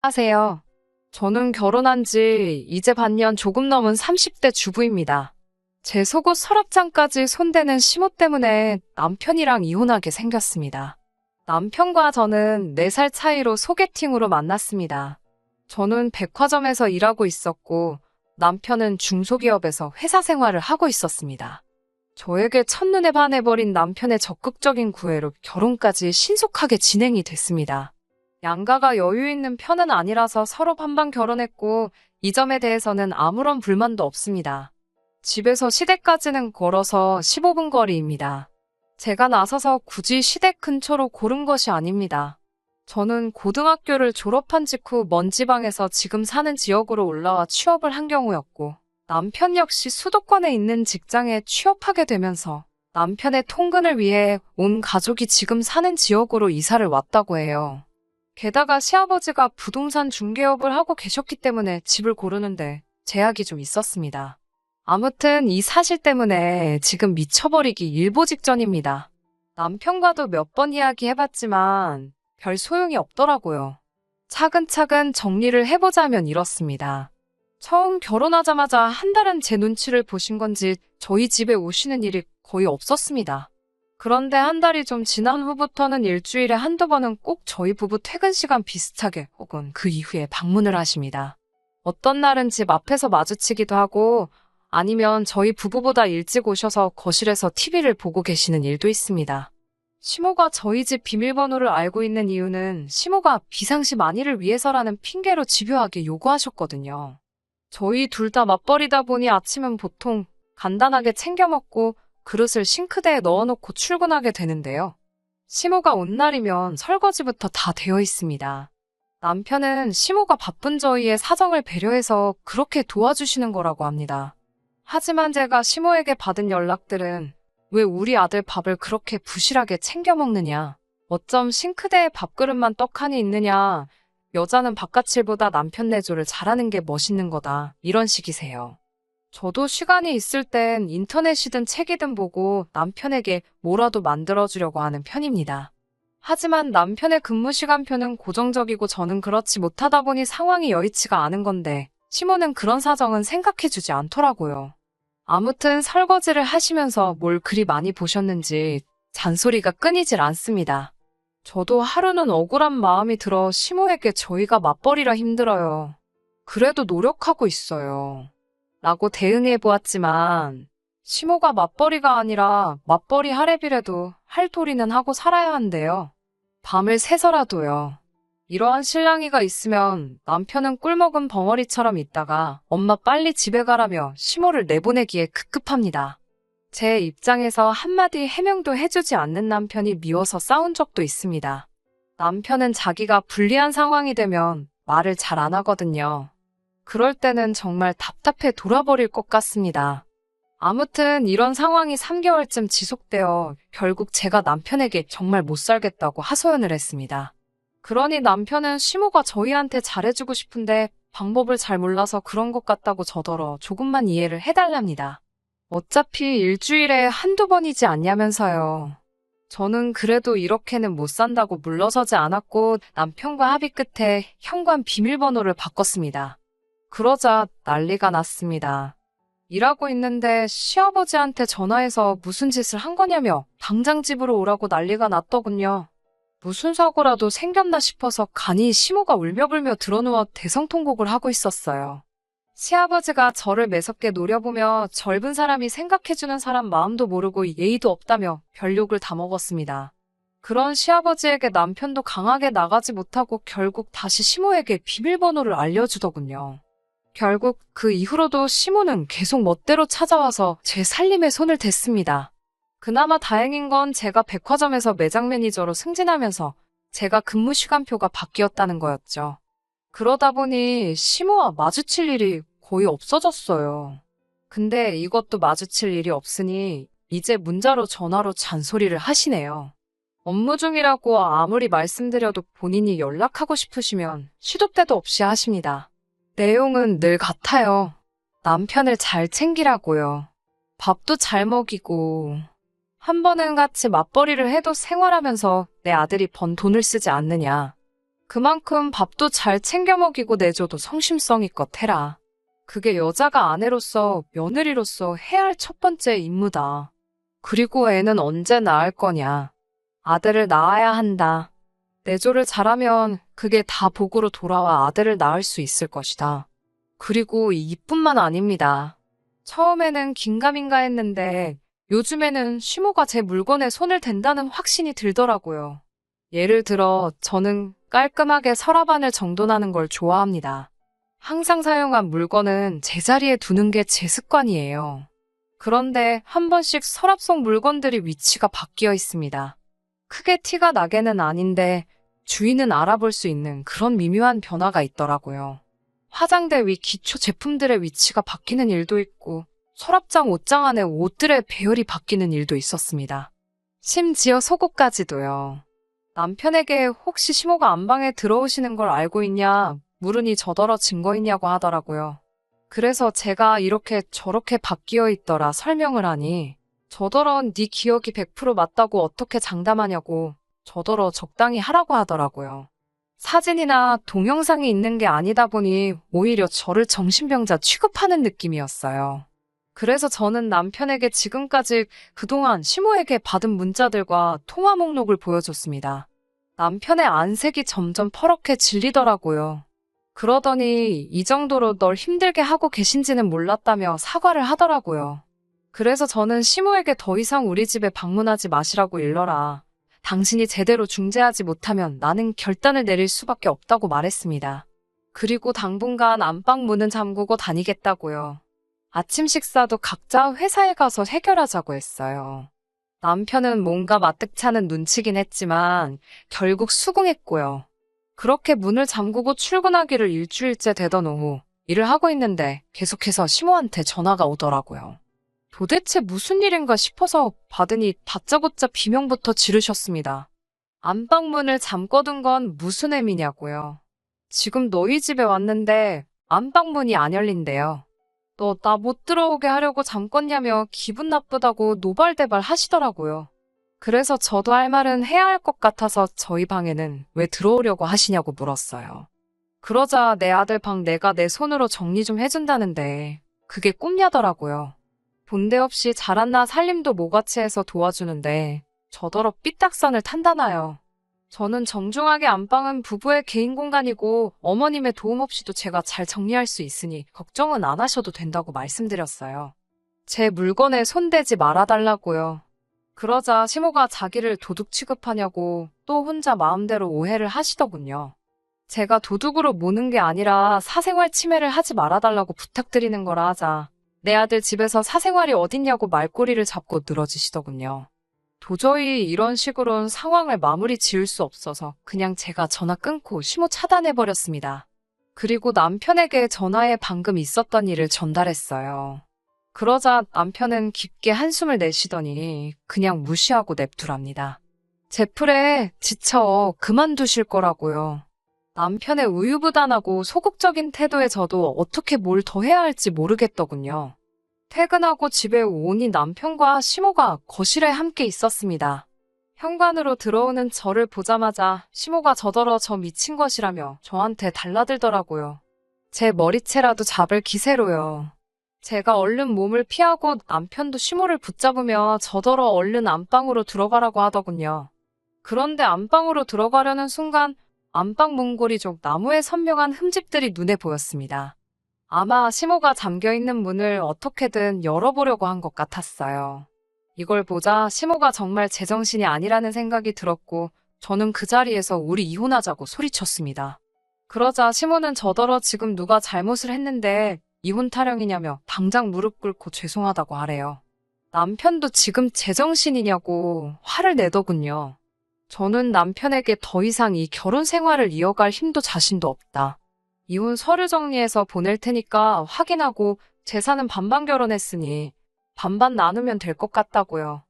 안녕하세요. 저는 결혼한 지 이제 반년 조금 넘은 30대 주부입니다. 제 속옷 서랍장까지 손대는 시모 때문에 남편이랑 이혼하게 생겼습니다. 남편과 저는 4살 차이로 소개팅으로 만났습니다. 저는 백화점에서 일하고 있었고 남편은 중소기업에서 회사 생활을 하고 있었습니다. 저에게 첫눈에 반해버린 남편의 적극적인 구애로 결혼까지 신속하게 진행이 됐습니다. 양가가 여유 있는 편은 아니라서 서로 반반 결혼했고 이 점에 대해서는 아무런 불만도 없습니다. 집에서 시댁까지는 걸어서 15분 거리입니다. 제가 나서서 굳이 시댁 근처로 고른 것이 아닙니다. 저는 고등학교를 졸업한 직후 먼 지방에서 지금 사는 지역으로 올라와 취업을 한 경우였고 남편 역시 수도권에 있는 직장에 취업하게 되면서 남편의 통근을 위해 온 가족이 지금 사는 지역으로 이사를 왔다고 해요. 게다가 시아버지가 부동산 중개업을 하고 계셨기 때문에 집을 고르는데 제약이 좀 있었습니다. 아무튼 이 사실 때문에 지금 미쳐버리기 일보 직전입니다. 남편과도 몇 번 이야기해봤지만 별 소용이 없더라고요. 차근차근 정리를 해보자면 이렇습니다. 처음 결혼하자마자 한 달은 제 눈치를 보신 건지 저희 집에 오시는 일이 거의 없었습니다. 그런데 한 달이 좀 지난 후부터는 일주일에 한두 번은 꼭 저희 부부 퇴근 시간 비슷하게 혹은 그 이후에 방문을 하십니다. 어떤 날은 집 앞에서 마주치기도 하고 아니면 저희 부부보다 일찍 오셔서 거실에서 TV를 보고 계시는 일도 있습니다. 시모가 저희 집 비밀번호를 알고 있는 이유는 시모가 비상시 만일을 위해서라는 핑계로 집요하게 요구하셨거든요. 저희 둘 다 맞벌이다 보니 아침은 보통 간단하게 챙겨 먹고 그릇을 싱크대에 넣어놓고 출근하게 되는데요. 시모가 온 날이면 설거지부터 다 되어 있습니다. 남편은 시모가 바쁜 저희의 사정을 배려해서 그렇게 도와주시는 거라고 합니다. 하지만 제가 시모에게 받은 연락들은 왜 우리 아들 밥을 그렇게 부실하게 챙겨 먹느냐? 어쩜 싱크대에 밥그릇만 떡하니 있느냐? 여자는 바깥일보다 남편 내조를 잘하는 게 멋있는 거다. 이런 식이세요. 저도 시간이 있을 땐 인터넷이든 책이든 보고 남편에게 뭐라도 만들어주려고 하는 편입니다. 하지만 남편의 근무 시간표는 고정적이고 저는 그렇지 못하다 보니 상황이 여의치가 않은 건데 시모는 그런 사정은 생각해주지 않더라고요. 아무튼 설거지를 하시면서 뭘 그리 많이 보셨는지 잔소리가 끊이질 않습니다. 저도 하루는 억울한 마음이 들어 시모에게 저희가 맞벌이라 힘들어요. 그래도 노력하고 있어요. 라고 대응해 보았지만 시모가 맞벌이가 아니라 맞벌이 하랩이라도 할 도리는 하고 살아야 한대요. 밤을 새서라도요. 이러한 실랑이가 있으면 남편은 꿀먹은 벙어리처럼 있다가 엄마 빨리 집에 가라며 시모를 내보내기에 급급합니다. 제 입장에서 한마디 해명도 해주지 않는 남편이 미워서 싸운 적도 있습니다. 남편은 자기가 불리한 상황이 되면 말을 잘 안 하거든요. 그럴 때는 정말 답답해 돌아버릴 것 같습니다. 아무튼 이런 상황이 3개월쯤 지속되어 결국 제가 남편에게 정말 못 살겠다고 하소연을 했습니다. 그러니 남편은 시모가 저희한테 잘해주고 싶은데 방법을 잘 몰라서 그런 것 같다고 저더러 조금만 이해를 해달랍니다. 어차피 일주일에 한두 번이지 않냐면서요. 저는 그래도 이렇게는 못 산다고 물러서지 않았고 남편과 합의 끝에 현관 비밀번호를 바꿨습니다. 그러자 난리가 났습니다. 일하고 있는데 시아버지한테 전화해서 무슨 짓을 한 거냐며 당장 집으로 오라고 난리가 났더군요. 무슨 사고라도 생겼나 싶어서 간이 시모가 울며불며 드러누워 대성통곡을 하고 있었어요. 시아버지가 저를 매섭게 노려보며 젊은 사람이 생각해주는 사람 마음도 모르고 예의도 없다며 별욕을 다 먹었습니다. 그런 시아버지에게 남편도 강하게 나가지 못하고 결국 다시 시모에게 비밀번호를 알려주더군요. 결국 그 이후로도 시모는 계속 멋대로 찾아와서 제 살림에 손을 댔습니다. 그나마 다행인 건 제가 백화점에서 매장 매니저로 승진하면서 제가 근무 시간표가 바뀌었다는 거였죠. 그러다 보니 시모와 마주칠 일이 거의 없어졌어요. 근데 이것도 마주칠 일이 없으니 이제 문자로 전화로 잔소리를 하시네요. 업무 중이라고 아무리 말씀드려도 본인이 연락하고 싶으시면 시도 때도 없이 하십니다. 내용은 늘 같아요. 남편을 잘 챙기라고요. 밥도 잘 먹이고. 한 번은 같이 맞벌이를 해도 생활하면서 내 아들이 번 돈을 쓰지 않느냐. 그만큼 밥도 잘 챙겨 먹이고 내줘도 성심성의껏 해라. 그게 여자가 아내로서 며느리로서 해야 할 첫 번째 임무다. 그리고 애는 언제 낳을 거냐. 아들을 낳아야 한다. 내조를 잘하면 그게 다 복으로 돌아와 아들을 낳을 수 있을 것이다. 그리고 이뿐만 아닙니다. 처음에는 긴가민가 했는데 요즘에는 시모가 제 물건에 손을 댄다는 확신이 들더라고요. 예를 들어 저는 깔끔하게 서랍 안을 정돈하는 걸 좋아합니다. 항상 사용한 물건은 제자리에 두는 게 제 습관이에요. 그런데 한 번씩 서랍 속 물건들이 위치가 바뀌어 있습니다. 크게 티가 나게는 아닌데 주인은 알아볼 수 있는 그런 미묘한 변화가 있더라고요. 화장대 위 기초 제품들의 위치가 바뀌는 일도 있고 서랍장 옷장 안에 옷들의 배열이 바뀌는 일도 있었습니다. 심지어 속옷까지도요. 남편에게 혹시 시모가 안방에 들어오시는 걸 알고 있냐 물으니 저더러 증거 있냐고 하더라고요. 그래서 제가 이렇게 저렇게 바뀌어 있더라 설명을 하니 저더러 네 기억이 100% 맞다고 어떻게 장담하냐고 저더러 적당히 하라고 하더라고요. 사진이나 동영상이 있는 게 아니다 보니 오히려 저를 정신병자 취급하는 느낌이었어요. 그래서 저는 남편에게 지금까지 그동안 시모에게 받은 문자들과 통화 목록을 보여줬습니다. 남편의 안색이 점점 퍼렇게 질리더라고요. 그러더니 이 정도로 널 힘들게 하고 계신지는 몰랐다며 사과를 하더라고요. 그래서 저는 시모에게 더 이상 우리 집에 방문하지 마시라고 일러라. 당신이 제대로 중재하지 못하면 나는 결단을 내릴 수밖에 없다고 말했습니다. 그리고 당분간 안방 문은 잠그고 다니겠다고요. 아침 식사도 각자 회사에 가서 해결하자고 했어요. 남편은 뭔가 마뜩찮은 눈치긴 했지만 결국 수긍했고요. 그렇게 문을 잠그고 출근하기를 일주일째 되던 오후 일을 하고 있는데 계속해서 시모한테 전화가 오더라고요. 도대체 무슨 일인가 싶어서 받으니 다짜고짜 비명부터 지르셨습니다. 안방문을 잠궈둔 건 무슨 의미냐고요. 지금 너희 집에 왔는데 안방문이 안 열린대요. 너 나 못 들어오게 하려고 잠궜냐며 기분 나쁘다고 노발대발 하시더라고요. 그래서 저도 할 말은 해야 할 것 같아서 저희 방에는 왜 들어오려고 하시냐고 물었어요. 그러자 내 아들 방 내가 내 손으로 정리 좀 해준다는데 그게 꿈냐더라고요. 본데 없이 잘한나 살림도 모같이 해서 도와주는데 저더러 삐딱선을 탄다나요. 저는 정중하게 안방은 부부의 개인 공간이고 어머님의 도움 없이도 제가 잘 정리할 수 있으니 걱정은 안 하셔도 된다고 말씀드렸어요. 제 물건에 손대지 말아달라고요. 그러자 시모가 자기를 도둑 취급하냐고 또 혼자 마음대로 오해를 하시더군요. 제가 도둑으로 모는 게 아니라 사생활 침해를 하지 말아달라고 부탁드리는 거라 하자 내 아들 집에서 사생활이 어딨냐고 말꼬리를 잡고 늘어지시더군요. 도저히 이런 식으로는 상황을 마무리 지을 수 없어서 그냥 제가 전화 끊고 시모 차단해버렸습니다. 그리고 남편에게 전화에 방금 있었던 일을 전달했어요. 그러자 남편은 깊게 한숨을 내쉬더니 그냥 무시하고 냅두랍니다. 제 풀에 지쳐 그만두실 거라고요. 남편의 우유부단하고 소극적인 태도에 저도 어떻게 뭘 더 해야 할지 모르겠더군요. 퇴근하고 집에 오니 남편과 시모가 거실에 함께 있었습니다. 현관으로 들어오는 저를 보자마자 시모가 저더러 저 미친 것이라며 저한테 달라들더라고요. 제 머리채라도 잡을 기세로요. 제가 얼른 몸을 피하고 남편도 시모를 붙잡으며 저더러 얼른 안방으로 들어가라고 하더군요. 그런데 안방으로 들어가려는 순간 안방 문고리 쪽 나무에 선명한 흠집들이 눈에 보였습니다. 아마 시모가 잠겨있는 문을 어떻게든 열어보려고 한 것 같았어요. 이걸 보자 시모가 정말 제정신이 아니라는 생각이 들었고 저는 그 자리에서 우리 이혼하자고 소리쳤습니다. 그러자 시모는 저더러 지금 누가 잘못을 했는데 이혼 타령이냐며 당장 무릎 꿇고 죄송하다고 하래요. 남편도 지금 제정신이냐고 화를 내더군요. 저는 남편에게 더 이상 이 결혼 생활을 이어갈 힘도 자신도 없다. 이혼 서류 정리해서 보낼 테니까 확인하고 재산은 반반 결혼했으니 반반 나누면 될 것 같다고요.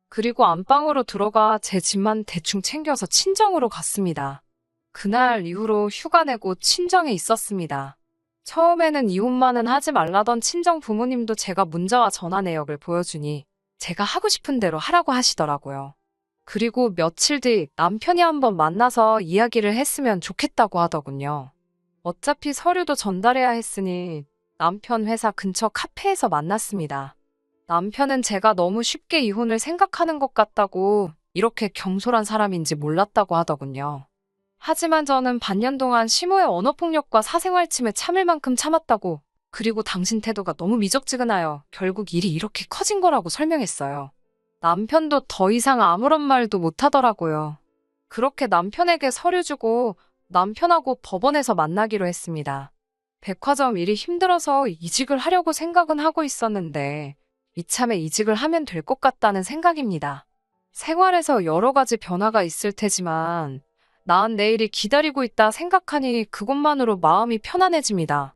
그리고 안방으로 들어가 제 집만 대충 챙겨서 친정으로 갔습니다. 그날 이후로 휴가 내고 친정에 있었습니다. 처음에는 이혼만은 하지 말라던 친정 부모님도 제가 문자와 전화 내역을 보여주니 제가 하고 싶은 대로 하라고 하시더라고요. 그리고 며칠 뒤 남편이 한번 만나서 이야기를 했으면 좋겠다고 하더군요. 어차피 서류도 전달해야 했으니 남편 회사 근처 카페에서 만났습니다. 남편은 제가 너무 쉽게 이혼을 생각하는 것 같다고 이렇게 경솔한 사람인지 몰랐다고 하더군요. 하지만 저는 반년 동안 시모의 언어폭력과 사생활 침해 참을 만큼 참았다고, 그리고 당신 태도가 너무 미적지근하여 결국 일이 이렇게 커진 거라고 설명했어요. 남편도 더 이상 아무런 말도 못하더라고요. 그렇게 남편에게 서류 주고 남편하고 법원에서 만나기로 했습니다. 백화점 일이 힘들어서 이직을 하려고 생각은 하고 있었는데 이참에 이직을 하면 될 것 같다는 생각입니다. 생활에서 여러 가지 변화가 있을 테지만 나은 내일이 기다리고 있다 생각하니 그것만으로 마음이 편안해집니다.